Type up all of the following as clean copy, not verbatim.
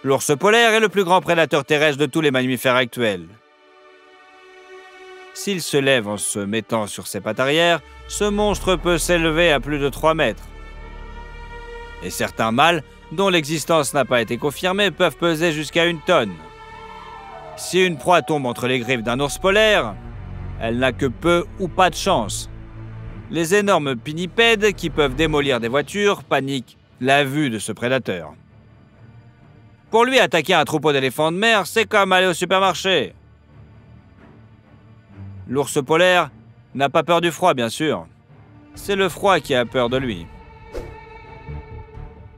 L'ours polaire est le plus grand prédateur terrestre de tous les mammifères actuels. S'il se lève en se mettant sur ses pattes arrière, ce monstre peut s'élever à plus de 3 mètres. Et certains mâles, dont l'existence n'a pas été confirmée, peuvent peser jusqu'à 1 tonne. Si une proie tombe entre les griffes d'un ours polaire, elle n'a que peu ou pas de chance. Les énormes pinnipèdes qui peuvent démolir des voitures paniquent la vue de ce prédateur. Pour lui, attaquer un troupeau d'éléphants de mer, c'est comme aller au supermarché. L'ours polaire n'a pas peur du froid, bien sûr. C'est le froid qui a peur de lui.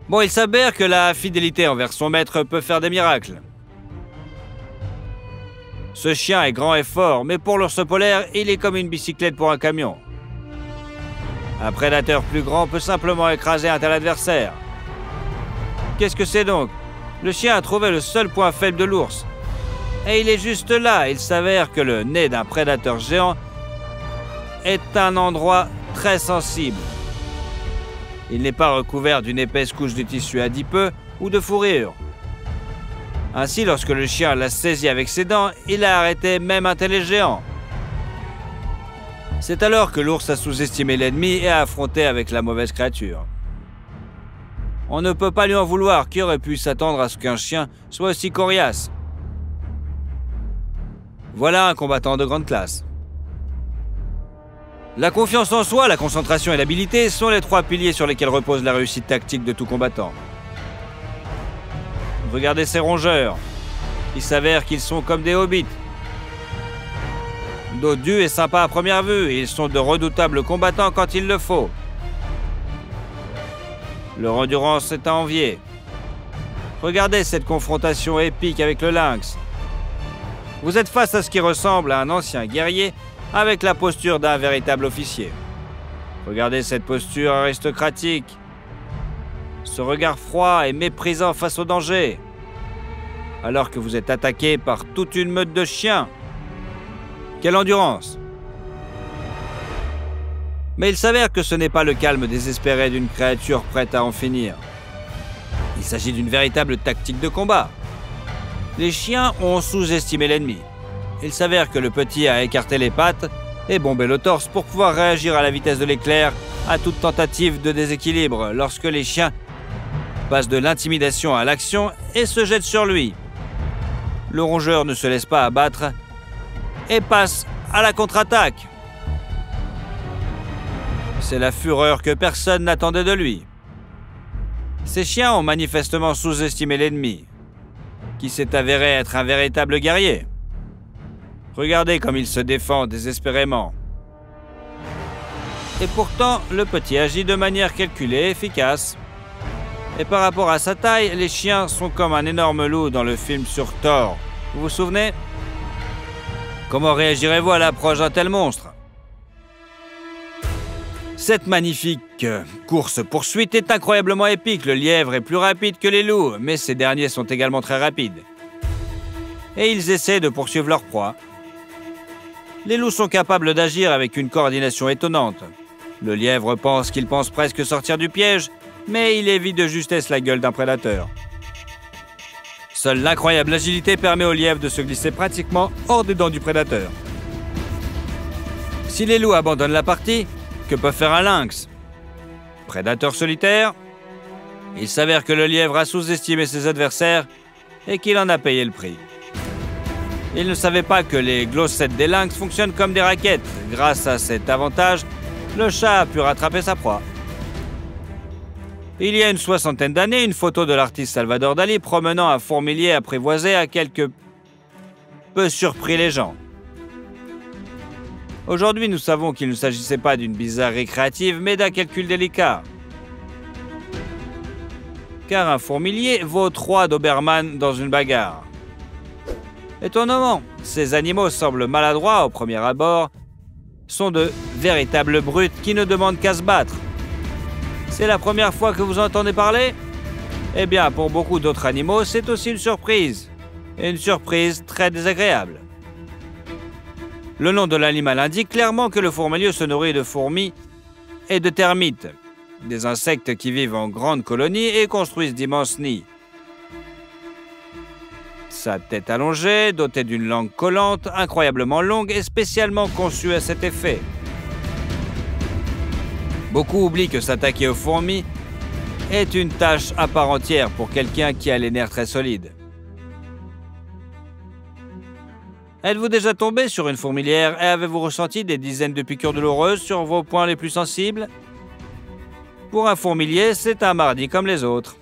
Bon, il s'avère que la fidélité envers son maître peut faire des miracles. Ce chien est grand et fort, mais pour l'ours polaire, il est comme une bicyclette pour un camion. Un prédateur plus grand peut simplement écraser un tel adversaire. Qu'est-ce que c'est donc? Le chien a trouvé le seul point faible de l'ours. Et il est juste là. Il s'avère que le nez d'un prédateur géant est un endroit très sensible. Il n'est pas recouvert d'une épaisse couche de tissu adipeux ou de fourrure. Ainsi, lorsque le chien l'a saisi avec ses dents, il a arrêté même un tel géant. C'est alors que l'ours a sous-estimé l'ennemi et a affronté avec la mauvaise créature. On ne peut pas lui en vouloir, qui aurait pu s'attendre à ce qu'un chien soit aussi coriace. Voilà un combattant de grande classe. La confiance en soi, la concentration et l'habileté sont les 3 piliers sur lesquels repose la réussite tactique de tout combattant. Regardez ces rongeurs. Il s'avère qu'ils sont comme des hobbits. Dodus et sympas à première vue, et ils sont de redoutables combattants quand il le faut. Leur endurance est à envier. Regardez cette confrontation épique avec le lynx. Vous êtes face à ce qui ressemble à un ancien guerrier avec la posture d'un véritable officier. Regardez cette posture aristocratique. Ce regard froid et méprisant face au danger. Alors que vous êtes attaqué par toute une meute de chiens. Quelle endurance! Mais il s'avère que ce n'est pas le calme désespéré d'une créature prête à en finir. Il s'agit d'une véritable tactique de combat. Les chiens ont sous-estimé l'ennemi. Il s'avère que le petit a écarté les pattes et bombé le torse pour pouvoir réagir à la vitesse de l'éclair à toute tentative de déséquilibre lorsque les chiens passent de l'intimidation à l'action et se jettent sur lui. Le rongeur ne se laisse pas abattre et passe à la contre-attaque. C'est la fureur que personne n'attendait de lui. Ces chiens ont manifestement sous-estimé l'ennemi, qui s'est avéré être un véritable guerrier. Regardez comme il se défend désespérément. Et pourtant, le petit agit de manière calculée et efficace. Et par rapport à sa taille, les chiens sont comme un énorme loup dans le film sur Thor. Vous vous souvenez? Comment réagirez-vous à l'approche d'un tel monstre? Cette magnifique course-poursuite est incroyablement épique. Le lièvre est plus rapide que les loups, mais ces derniers sont également très rapides. Et ils essaient de poursuivre leur proie. Les loups sont capables d'agir avec une coordination étonnante. Le lièvre pense qu'il pense presque sortir du piège, mais il évite de justesse la gueule d'un prédateur. Seule l'incroyable agilité permet au lièvre de se glisser pratiquement hors des dents du prédateur. Si les loups abandonnent la partie, que peut faire un lynx? Prédateur solitaire? Il s'avère que le lièvre a sous-estimé ses adversaires et qu'il en a payé le prix. Il ne savait pas que les glossettes des lynx fonctionnent comme des raquettes. Grâce à cet avantage, le chat a pu rattraper sa proie. Il y a une 60aine d'années, une photo de l'artiste Salvador Dali promenant un fourmilier apprivoisé a quelque peu surpris les gens. Aujourd'hui, nous savons qu'il ne s'agissait pas d'une bizarrerie créative, mais d'un calcul délicat. Car un fourmilier vaut 3 Doberman dans une bagarre. Étonnamment, ces animaux semblent maladroits au premier abord, sont de véritables brutes qui ne demandent qu'à se battre. C'est la première fois que vous entendez parler? Eh bien, pour beaucoup d'autres animaux, c'est aussi une surprise. Et une surprise très désagréable. Le nom de l'animal indique clairement que le fourmilier se nourrit de fourmis et de termites, des insectes qui vivent en grandes colonies et construisent d'immenses nids. Sa tête allongée, dotée d'une langue collante, incroyablement longue et spécialement conçue à cet effet. Beaucoup oublient que s'attaquer aux fourmis est une tâche à part entière pour quelqu'un qui a les nerfs très solides. Êtes-vous déjà tombé sur une fourmilière et avez-vous ressenti des dizaines de piqûres douloureuses sur vos points les plus sensibles? Pour un fourmilier, c'est un mardi comme les autres.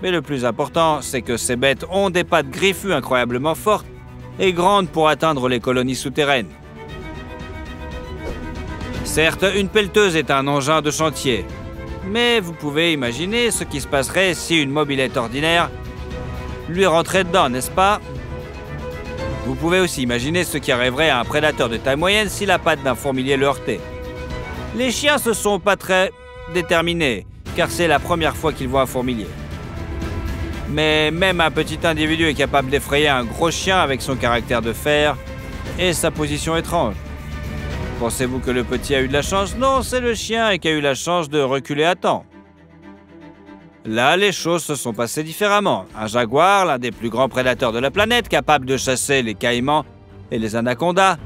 Mais le plus important, c'est que ces bêtes ont des pattes griffues incroyablement fortes et grandes pour atteindre les colonies souterraines. Certes, une pelleteuse est un engin de chantier, mais vous pouvez imaginer ce qui se passerait si une mobilette ordinaire lui rentrait dedans, n'est-ce pas? Vous pouvez aussi imaginer ce qui arriverait à un prédateur de taille moyenne si la patte d'un fourmilier le heurtait. Les chiens ne sont pas très déterminés, car c'est la première fois qu'ils voient un fourmilier. Mais même un petit individu est capable d'effrayer un gros chien avec son caractère de fer et sa position étrange. Pensez-vous que le petit a eu de la chance? Non, c'est le chien qui a eu la chance de reculer à temps. Là, les choses se sont passées différemment. Un jaguar, l'un des plus grands prédateurs de la planète, capable de chasser les caïmans et les anacondas,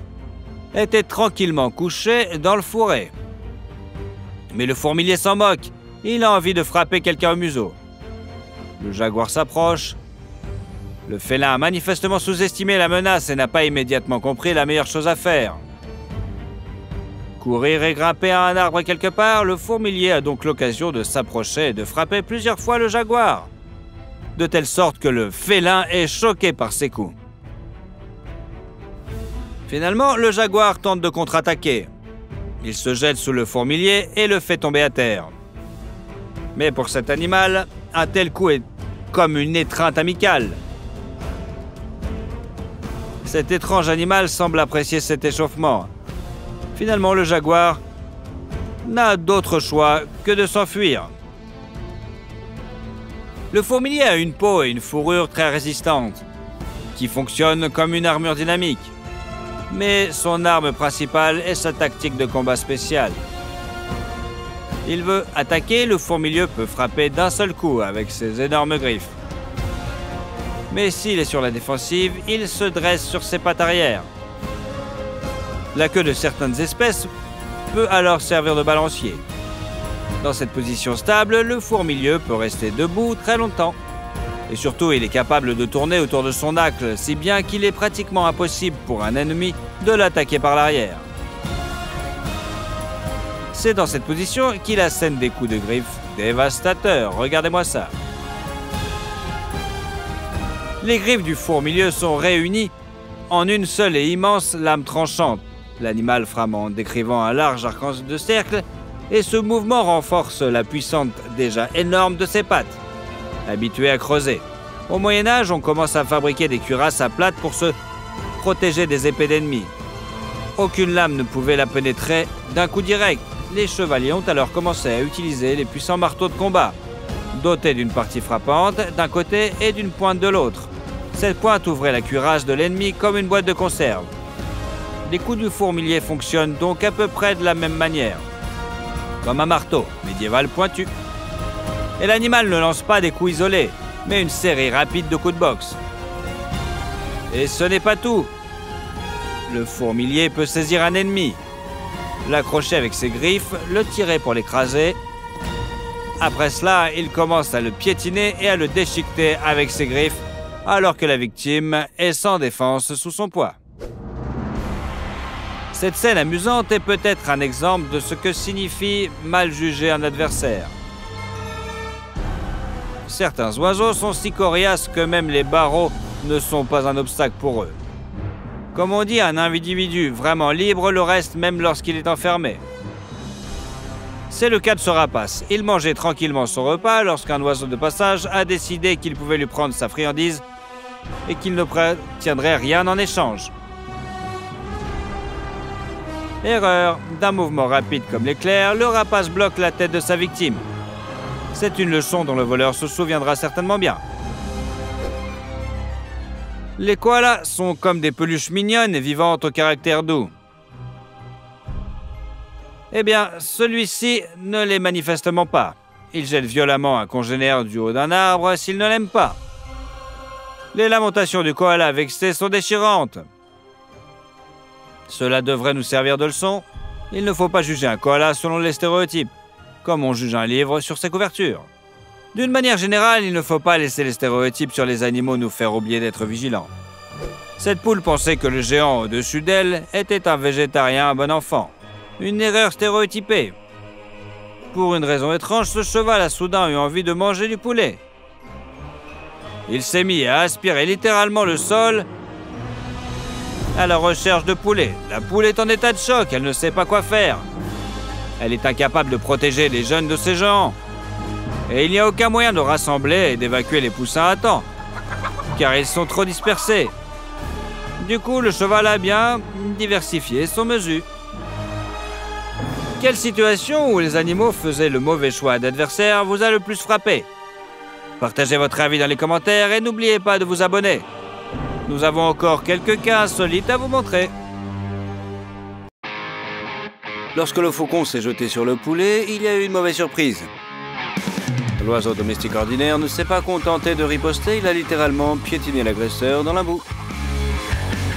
était tranquillement couché dans le fourré. Mais le fourmilier s'en moque. Il a envie de frapper quelqu'un au museau. Le jaguar s'approche. Le félin a manifestement sous-estimé la menace et n'a pas immédiatement compris la meilleure chose à faire. Courir et grimper à un arbre quelque part, le fourmilier a donc l'occasion de s'approcher et de frapper plusieurs fois le jaguar, de telle sorte que le félin est choqué par ses coups. Finalement, le jaguar tente de contre-attaquer. Il se jette sous le fourmilier et le fait tomber à terre. Mais pour cet animal, un tel coup est comme une étreinte amicale. Cet étrange animal semble apprécier cet échauffement. Finalement, le jaguar n'a d'autre choix que de s'enfuir. Le fourmilier a une peau et une fourrure très résistantes, qui fonctionnent comme une armure dynamique. Mais son arme principale est sa tactique de combat spéciale. Il veut attaquer, le fourmilier peut frapper d'un seul coup avec ses énormes griffes. Mais s'il est sur la défensive, il se dresse sur ses pattes arrière. La queue de certaines espèces peut alors servir de balancier. Dans cette position stable, le fourmilier peut rester debout très longtemps. Et surtout, il est capable de tourner autour de son axe, si bien qu'il est pratiquement impossible pour un ennemi de l'attaquer par l'arrière. C'est dans cette position qu'il assène des coups de griffe dévastateurs. Regardez-moi ça. Les griffes du fourmilier sont réunies en une seule et immense lame tranchante. L'animal frappe en décrivant un large arc de cercle et ce mouvement renforce la puissance déjà énorme de ses pattes. Habitué à creuser. Au Moyen-Âge, on commence à fabriquer des cuirasses à plate pour se protéger des épées d'ennemis. Aucune lame ne pouvait la pénétrer d'un coup direct. Les chevaliers ont alors commencé à utiliser les puissants marteaux de combat, dotés d'une partie frappante d'un côté et d'une pointe de l'autre. Cette pointe ouvrait la cuirasse de l'ennemi comme une boîte de conserve. Les coups du fourmilier fonctionnent donc à peu près de la même manière, comme un marteau médiéval pointu. Et l'animal ne lance pas des coups isolés, mais une série rapide de coups de boxe. Et ce n'est pas tout. Le fourmilier peut saisir un ennemi, l'accrocher avec ses griffes, le tirer pour l'écraser. Après cela, il commence à le piétiner et à le déchiqueter avec ses griffes, alors que la victime est sans défense sous son poids. Cette scène amusante est peut-être un exemple de ce que signifie mal juger un adversaire. Certains oiseaux sont si coriaces que même les barreaux ne sont pas un obstacle pour eux. Comme on dit, un individu vraiment libre le reste même lorsqu'il est enfermé. C'est le cas de ce rapace. Il mangeait tranquillement son repas lorsqu'un oiseau de passage a décidé qu'il pouvait lui prendre sa friandise et qu'il ne tiendrait rien en échange. Erreur. D'un mouvement rapide comme l'éclair, le rapace bloque la tête de sa victime. C'est une leçon dont le voleur se souviendra certainement bien. Les koalas sont comme des peluches mignonnes et vivantes au caractère doux. Eh bien, celui-ci ne l'est manifestement pas. Il jette violemment un congénère du haut d'un arbre s'il ne l'aime pas. Les lamentations du koala vexé sont déchirantes. Cela devrait nous servir de leçon. Il ne faut pas juger un koala selon les stéréotypes, comme on juge un livre sur sa couverture. D'une manière générale, il ne faut pas laisser les stéréotypes sur les animaux nous faire oublier d'être vigilants. Cette poule pensait que le géant au-dessus d'elle était un végétarien à bon enfant. Une erreur stéréotypée. Pour une raison étrange, ce cheval a soudain eu envie de manger du poulet. Il s'est mis à aspirer littéralement le sol à la recherche de poulet. La poule est en état de choc, elle ne sait pas quoi faire. Elle est incapable de protéger les jeunes de ces géants. Et il n'y a aucun moyen de rassembler et d'évacuer les poussins à temps, car ils sont trop dispersés. Du coup, le cheval a bien diversifié son mesure. Quelle situation où les animaux faisaient le mauvais choix d'adversaire vous a le plus frappé? Partagez votre avis dans les commentaires et n'oubliez pas de vous abonner. Nous avons encore quelques cas insolites à vous montrer. Lorsque le faucon s'est jeté sur le poulet, il y a eu une mauvaise surprise. L'oiseau domestique ordinaire ne s'est pas contenté de riposter, il a littéralement piétiné l'agresseur dans la boue.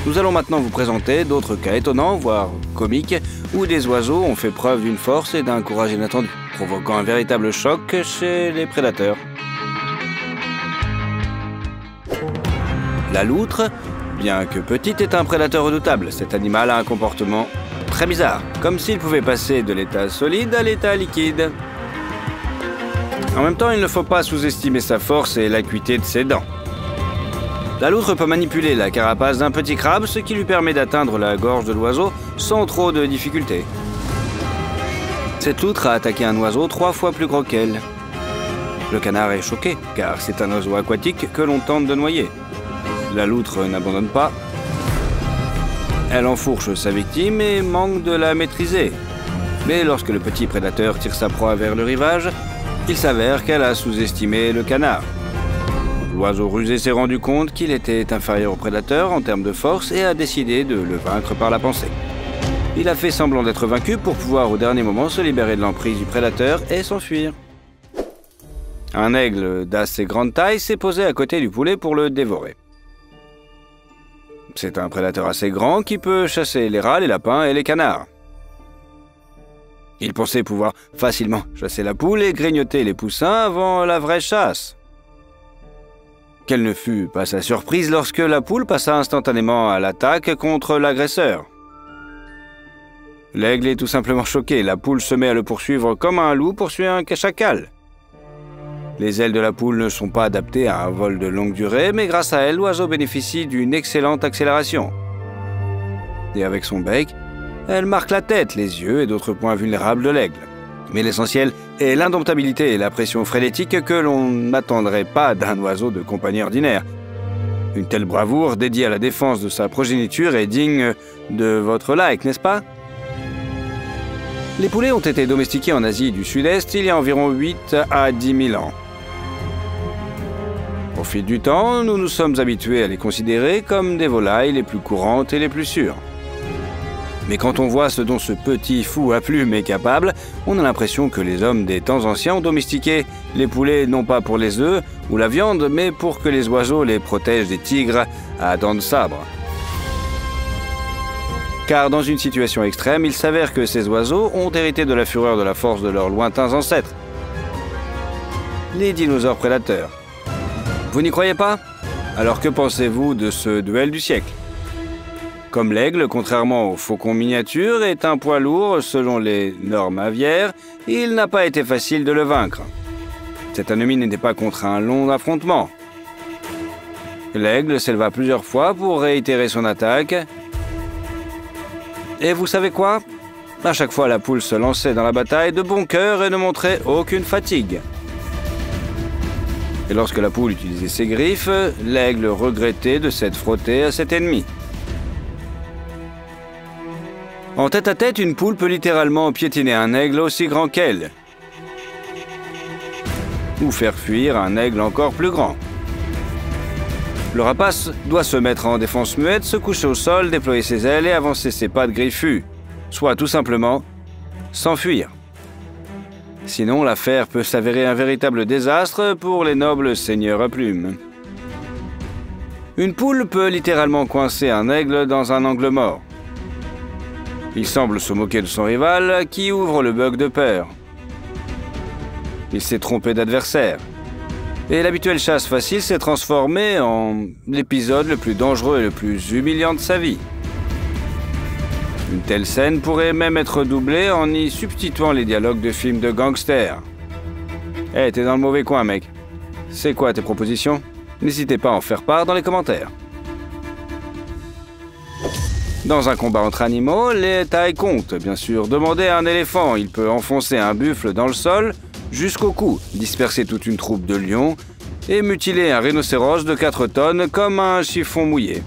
Nous allons maintenant vous présenter d'autres cas étonnants, voire comiques, où des oiseaux ont fait preuve d'une force et d'un courage inattendu, provoquant un véritable choc chez les prédateurs. La loutre, bien que petite, est un prédateur redoutable. Cet animal a un comportement très bizarre, comme s'il pouvait passer de l'état solide à l'état liquide. En même temps, il ne faut pas sous-estimer sa force et l'acuité de ses dents. La loutre peut manipuler la carapace d'un petit crabe, ce qui lui permet d'atteindre la gorge de l'oiseau sans trop de difficultés. Cette loutre a attaqué un oiseau 3 fois plus gros qu'elle. Le canard est choqué, car c'est un oiseau aquatique que l'on tente de noyer. La loutre n'abandonne pas. Elle enfourche sa victime et manque de la maîtriser. Mais lorsque le petit prédateur tire sa proie vers le rivage, il s'avère qu'elle a sous-estimé le canard. L'oiseau rusé s'est rendu compte qu'il était inférieur au prédateur en termes de force et a décidé de le vaincre par la pensée. Il a fait semblant d'être vaincu pour pouvoir au dernier moment se libérer de l'emprise du prédateur et s'enfuir. Un aigle d'assez grande taille s'est posé à côté du poulet pour le dévorer. C'est un prédateur assez grand qui peut chasser les rats, les lapins et les canards. Il pensait pouvoir facilement chasser la poule et grignoter les poussins avant la vraie chasse. Quelle ne fut pas sa surprise lorsque la poule passa instantanément à l'attaque contre l'agresseur. L'aigle est tout simplement choqué. La poule se met à le poursuivre comme un loup poursuit un chacal. Les ailes de la poule ne sont pas adaptées à un vol de longue durée, mais grâce à elles, l'oiseau bénéficie d'une excellente accélération. Et avec son bec, elle marque la tête, les yeux et d'autres points vulnérables de l'aigle. Mais l'essentiel est l'indomptabilité et la pression frénétique que l'on n'attendrait pas d'un oiseau de compagnie ordinaire. Une telle bravoure dédiée à la défense de sa progéniture est digne de votre like, n'est-ce pas? Les poulets ont été domestiqués en Asie du Sud-Est il y a environ 8 à 10 000 ans. Au fil du temps, nous nous sommes habitués à les considérer comme des volailles les plus courantes et les plus sûres. Mais quand on voit ce dont ce petit fou à plumes est capable, on a l'impression que les hommes des temps anciens ont domestiqué les poulets non pas pour les œufs ou la viande, mais pour que les oiseaux les protègent des tigres à dents de sabre. Car dans une situation extrême, il s'avère que ces oiseaux ont hérité de la fureur de la force de leurs lointains ancêtres, les dinosaures prédateurs. Vous n'y croyez pas? Alors que pensez-vous de ce duel du siècle? Comme l'aigle, contrairement au faucon miniature, est un poids lourd selon les normes aviaires, il n'a pas été facile de le vaincre. Cet ennemi n'était pas contre un long affrontement. L'aigle s'éleva plusieurs fois pour réitérer son attaque. Et vous savez quoi? À chaque fois, la poule se lançait dans la bataille de bon cœur et ne montrait aucune fatigue. Et lorsque la poule utilisait ses griffes, l'aigle regrettait de s'être frotté à cet ennemi. En tête-à-tête, une poule peut littéralement piétiner un aigle aussi grand qu'elle, ou faire fuir un aigle encore plus grand. Le rapace doit se mettre en défense muette, se coucher au sol, déployer ses ailes et avancer ses pattes griffues, soit tout simplement s'enfuir. Sinon, l'affaire peut s'avérer un véritable désastre pour les nobles seigneurs à plumes. Une poule peut littéralement coincer un aigle dans un angle mort. Il semble se moquer de son rival qui ouvre le bug de peur. Il s'est trompé d'adversaire. Et l'habituelle chasse facile s'est transformée en l'épisode le plus dangereux et le plus humiliant de sa vie. Une telle scène pourrait même être doublée en y substituant les dialogues de films de gangsters. Eh, t'es dans le mauvais coin, mec. C'est quoi tes propositions? N'hésitez pas à en faire part dans les commentaires. Dans un combat entre animaux, les tailles comptent. Bien sûr, demandez à un éléphant. Il peut enfoncer un buffle dans le sol jusqu'au cou, disperser toute une troupe de lions et mutiler un rhinocéros de 4 tonnes comme un chiffon mouillé.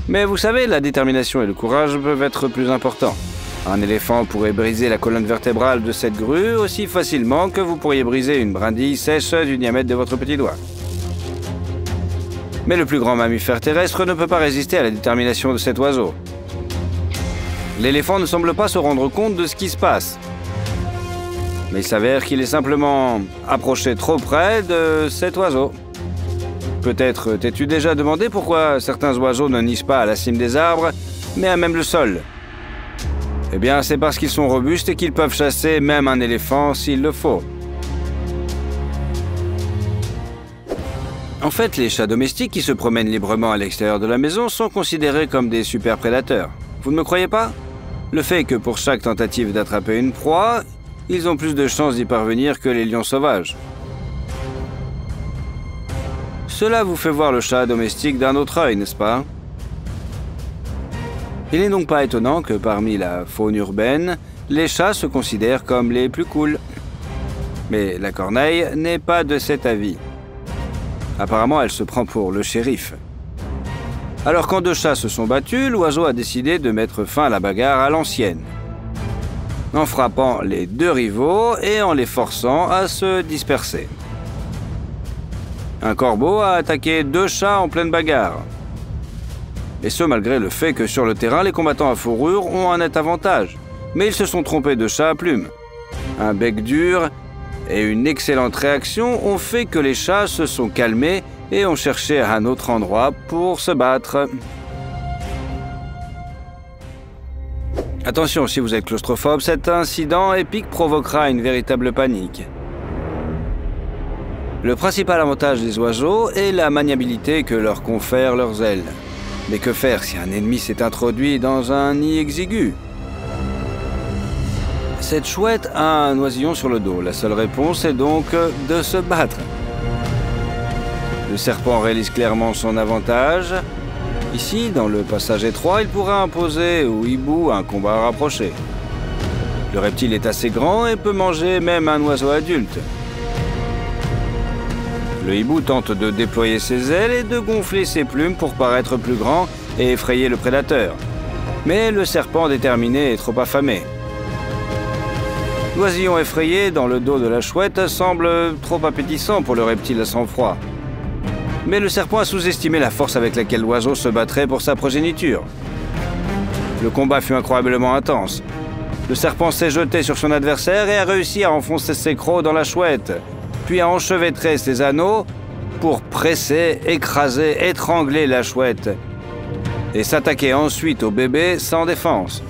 Mais vous savez, la détermination et le courage peuvent être plus importants. Un éléphant pourrait briser la colonne vertébrale de cette grue aussi facilement que vous pourriez briser une brindille sèche du diamètre de votre petit doigt. Mais le plus grand mammifère terrestre ne peut pas résister à la détermination de cet oiseau. L'éléphant ne semble pas se rendre compte de ce qui se passe. Mais il s'avère qu'il est simplement approché trop près de cet oiseau. Peut-être t'es-tu déjà demandé pourquoi certains oiseaux ne nichent pas à la cime des arbres, mais à même le sol? Eh bien, c'est parce qu'ils sont robustes et qu'ils peuvent chasser même un éléphant s'il le faut. En fait, les chats domestiques qui se promènent librement à l'extérieur de la maison sont considérés comme des super prédateurs. Vous ne me croyez pas? Le fait est que pour chaque tentative d'attraper une proie, ils ont plus de chances d'y parvenir que les lions sauvages. Cela vous fait voir le chat domestique d'un autre œil, n'est-ce pas? Il n'est donc pas étonnant que parmi la faune urbaine, les chats se considèrent comme les plus cool. Mais la corneille n'est pas de cet avis. Apparemment, elle se prend pour le shérif. Alors quand 2 chats se sont battus, l'oiseau a décidé de mettre fin à la bagarre à l'ancienne, en frappant les 2 rivaux et en les forçant à se disperser. Un corbeau a attaqué 2 chats en pleine bagarre. Et ce, malgré le fait que sur le terrain, les combattants à fourrure ont un net avantage. Mais ils se sont trompés de chat à plumes. Un bec dur et une excellente réaction ont fait que les chats se sont calmés et ont cherché un autre endroit pour se battre. Attention, si vous êtes claustrophobe, cet incident épique provoquera une véritable panique. Le principal avantage des oiseaux est la maniabilité que leur confèrent leurs ailes. Mais que faire si un ennemi s'est introduit dans un nid exigu? Cette chouette a un oisillon sur le dos. La seule réponse est donc de se battre. Le serpent réalise clairement son avantage. Ici, dans le passage étroit, il pourra imposer au hibou un combat rapproché. Le reptile est assez grand et peut manger même un oiseau adulte. Le hibou tente de déployer ses ailes et de gonfler ses plumes pour paraître plus grand et effrayer le prédateur. Mais le serpent déterminé est trop affamé. L'oisillon effrayé dans le dos de la chouette semble trop appétissant pour le reptile à sang-froid. Mais le serpent a sous-estimé la force avec laquelle l'oiseau se battrait pour sa progéniture. Le combat fut incroyablement intense. Le serpent s'est jeté sur son adversaire et a réussi à enfoncer ses crocs dans la chouette, puis à enchevêtrer ses anneaux pour presser, écraser, étrangler la chouette et s'attaquer ensuite au bébé sans défense.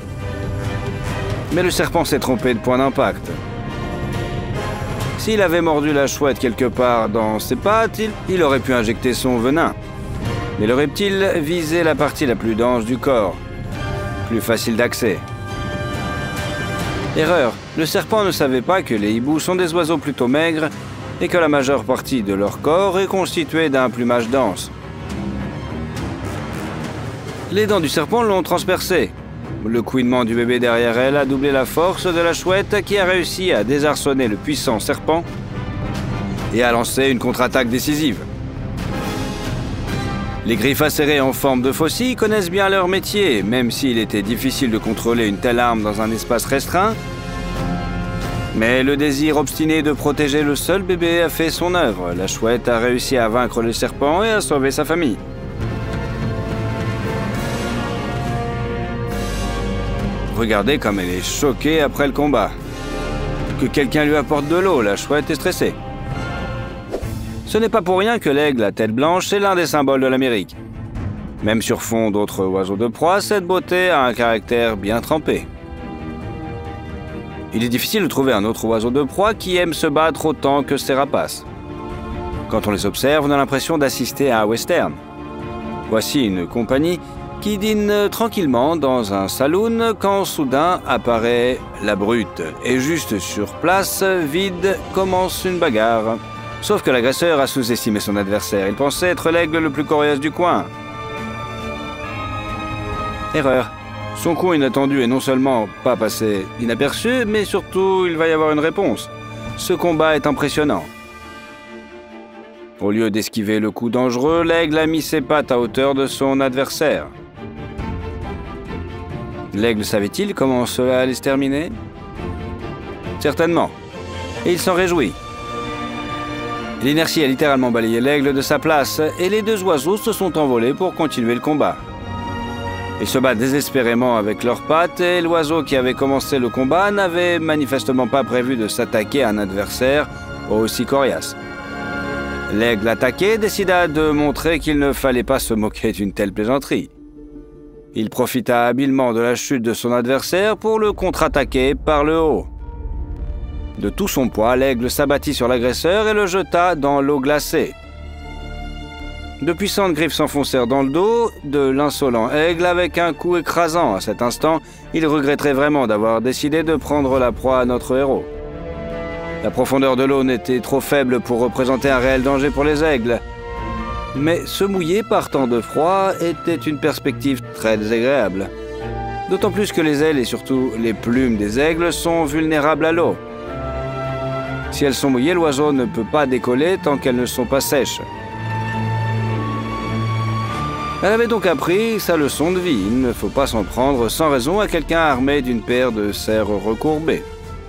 Mais le serpent s'est trompé de point d'impact. S'il avait mordu la chouette quelque part dans ses pattes, il aurait pu injecter son venin. Mais le reptile visait la partie la plus dense du corps, plus facile d'accès. Erreur, le serpent ne savait pas que les hiboux sont des oiseaux plutôt maigres et que la majeure partie de leur corps est constituée d'un plumage dense. Les dents du serpent l'ont transpercé. Le couinement du bébé derrière elle a doublé la force de la chouette qui a réussi à désarçonner le puissant serpent et à lancer une contre-attaque décisive. Les griffes acérées en forme de faucille connaissent bien leur métier, même s'il était difficile de contrôler une telle arme dans un espace restreint. Mais le désir obstiné de protéger le seul bébé a fait son œuvre. La chouette a réussi à vaincre le serpent et à sauver sa famille. Regardez comme elle est choquée après le combat. Que quelqu'un lui apporte de l'eau, la chouette est stressée. Ce n'est pas pour rien que l'aigle à tête blanche est l'un des symboles de l'Amérique. Même sur fond d'autres oiseaux de proie, cette beauté a un caractère bien trempé. Il est difficile de trouver un autre oiseau de proie qui aime se battre autant que ses rapaces. Quand on les observe, on a l'impression d'assister à un western. Voici une compagnie qui dîne tranquillement dans un saloon quand soudain apparaît la brute. Et juste sur place, vide, commence une bagarre. Sauf que l'agresseur a sous-estimé son adversaire. Il pensait être l'aigle le plus coriace du coin. Erreur. Son coup inattendu est non seulement pas passé inaperçu, mais surtout il va y avoir une réponse. Ce combat est impressionnant. Au lieu d'esquiver le coup dangereux, l'aigle a mis ses pattes à hauteur de son adversaire. L'aigle savait-il comment cela allait se terminer? Certainement. Et il s'en réjouit. L'inertie a littéralement balayé l'aigle de sa place et les deux oiseaux se sont envolés pour continuer le combat. Ils se battent désespérément avec leurs pattes et l'oiseau qui avait commencé le combat n'avait manifestement pas prévu de s'attaquer à un adversaire aussi coriace. L'aigle attaqué décida de montrer qu'il ne fallait pas se moquer d'une telle plaisanterie. Il profita habilement de la chute de son adversaire pour le contre-attaquer par le haut. De tout son poids, l'aigle s'abattit sur l'agresseur et le jeta dans l'eau glacée. De puissantes griffes s'enfoncèrent dans le dos de l'insolent aigle avec un coup écrasant. À cet instant, il regretterait vraiment d'avoir décidé de prendre la proie à notre héros. La profondeur de l'eau n'était trop faible pour représenter un réel danger pour les aigles. Mais se mouiller par temps de froid était une perspective très désagréable. D'autant plus que les ailes et surtout les plumes des aigles sont vulnérables à l'eau. Si elles sont mouillées, l'oiseau ne peut pas décoller tant qu'elles ne sont pas sèches. Elle avait donc appris sa leçon de vie. Il ne faut pas s'en prendre sans raison à quelqu'un armé d'une paire de serres recourbées.